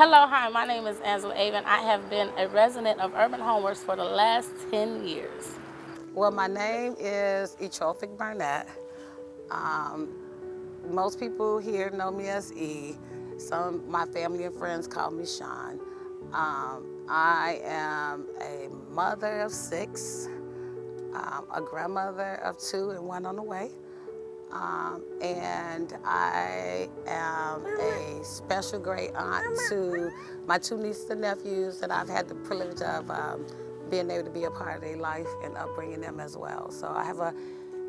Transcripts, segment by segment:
Hello, hi, my name is Angela Avent. I have been a resident of Urban Homeworks for the last 10 years. Well, my name is Ethrophic Burnett. Most people here know me as E. Some of my family and friends call me Sean. I am a mother of 6, a grandmother of 2 and 1 on the way. And I am a special great aunt to my 2 nieces and nephews that I've had the privilege of being able to be a part of their life and upbringing them as well. So I have a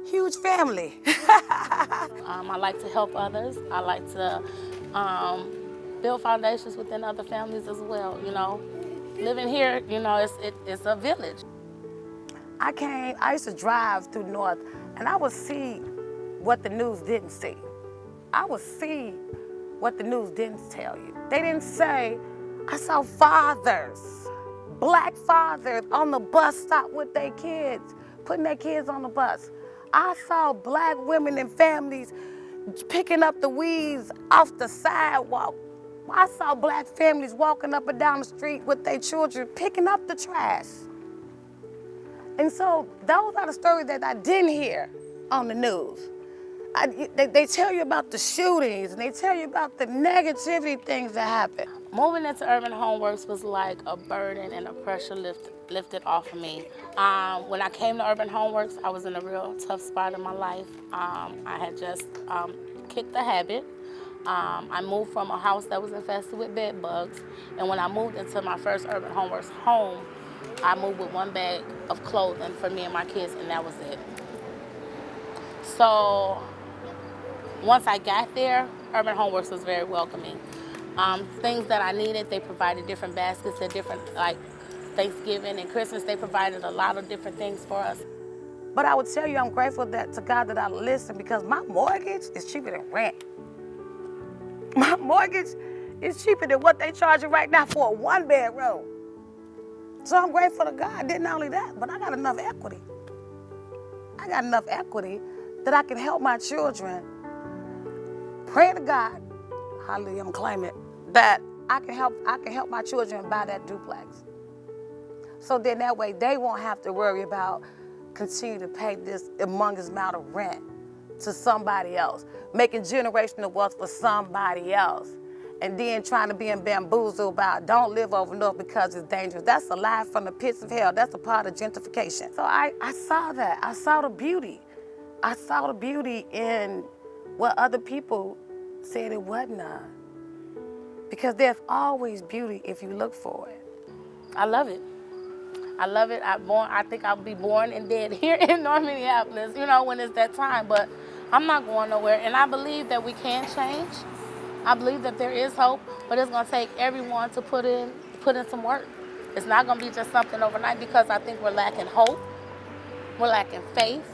huge family. I like to help others. I like to build foundations within other families as well, Living here, it's a village. I used to drive through North and I would see what the news didn't see. I would see what the news didn't tell you. They didn't say, I saw fathers, black fathers on the bus stop with their kids, putting their kids on the bus. I saw black women and families picking up the weeds off the sidewalk. I saw black families walking up and down the street with their children picking up the trash. And so those are the stories that I didn't hear on the news. They tell you about the shootings and they tell you about the negativity things that happen. Moving into Urban Homeworks was like a burden and a pressure lifted off of me. When I came to Urban Homeworks, I was in a real tough spot in my life. I had just kicked the habit. I moved from a house that was infested with bed bugs, and when I moved into my first Urban Homeworks home, I moved with 1 bag of clothing for me and my kids, and that was it. So once I got there, Urban Homeworks was very welcoming. Things that I needed, they provided different baskets at different, like Thanksgiving and Christmas, they provided a lot of different things for us. But I would tell you I'm grateful to God that I listened, because my mortgage is cheaper than rent. My mortgage is cheaper than what they charging right now for a 1-bedroom. So I'm grateful to God. Did not only that, but I got enough equity. I got enough equity that I can help my children. Pray to God, hallelujah, I'm claiming it, that I can help my children buy that duplex. So then that way they won't have to worry about continue to pay this humongous amount of rent to somebody else, making generational wealth for somebody else, and then trying to be bamboozled about don't live over north because it's dangerous. That's a lie from the pits of hell. That's a part of gentrification. So I saw that. I saw the beauty. I saw the beauty in what other people said it wasn't. Because there's always beauty if you look for it. I love it. I love it. I think I'll be born and dead here in North Minneapolis, when it's that time. But I'm not going nowhere. And I believe that we can change. I believe that there is hope, but it's going to take everyone to put in some work. It's not going to be just something overnight, because I think we're lacking hope. We're lacking faith.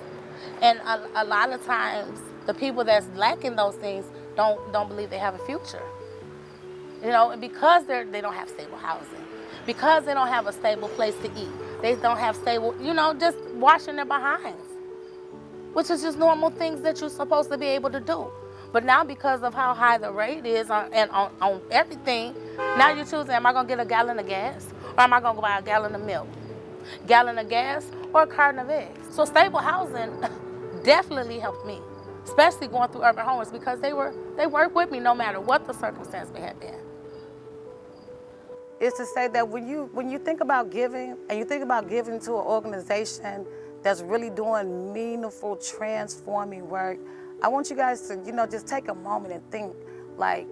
And a lot of times, the people that's lacking those things don't believe they have a future. And because they don't have stable housing, because they don't have a stable place to eat, they don't have stable, just washing their behinds, which is just normal things that you're supposed to be able to do. But now, because of how high the rate is on everything, now you're choosing, am I going to get a gallon of gas, or am I going to buy a gallon of milk, gallon of gas, or a carton of eggs? So stable housing definitely helped me, especially going through Urban Homeworks, because they work with me no matter what the circumstance may have been. Is to say that when you think about giving, and you think about giving to an organization that's really doing meaningful, transforming work, I want you guys to, just take a moment and think, like,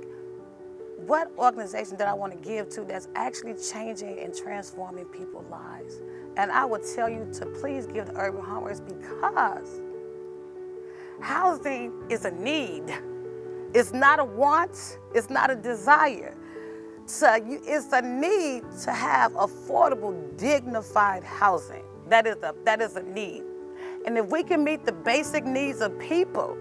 what organization that I want to give to that's actually changing and transforming people's lives? And I would tell you to please give to Urban Homeworks, because housing is a need. It's not a want, it's not a desire. So it's a need to have affordable, dignified housing. That is a need. And if we can meet the basic needs of people,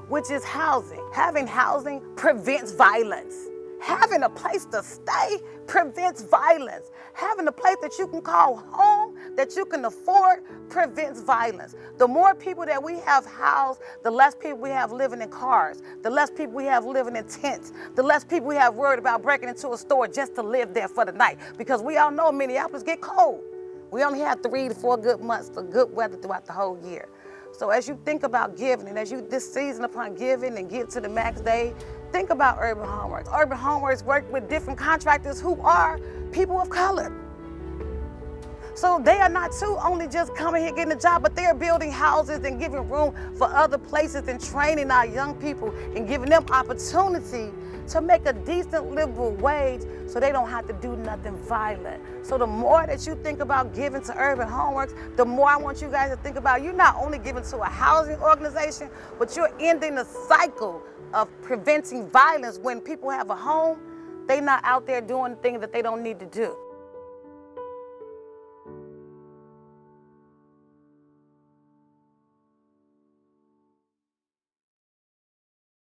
which is housing, having housing prevents violence. Having a place to stay prevents violence. Having a place that you can call home that you can afford prevents violence. The more people that we have housed, the less people we have living in cars, the less people we have living in tents, the less people we have worried about breaking into a store just to live there for the night. Because we all know Minneapolis get cold. We only have 3 to 4 good months of good weather throughout the whole year. So as you think about giving, and as you this season upon giving and give to the max day, think about Urban Homeworks. Urban Homeworks work with different contractors who are people of color. So they are not too only just coming here getting a job, but they are building houses and giving room for other places and training our young people and giving them opportunity to make a decent livable wage so they don't have to do nothing violent. So the more that you think about giving to Urban Homeworks, the more I want you guys to think about you're not only giving to a housing organization, but you're ending the cycle of preventing violence. When people have a home, they're not out there doing things that they don't need to do.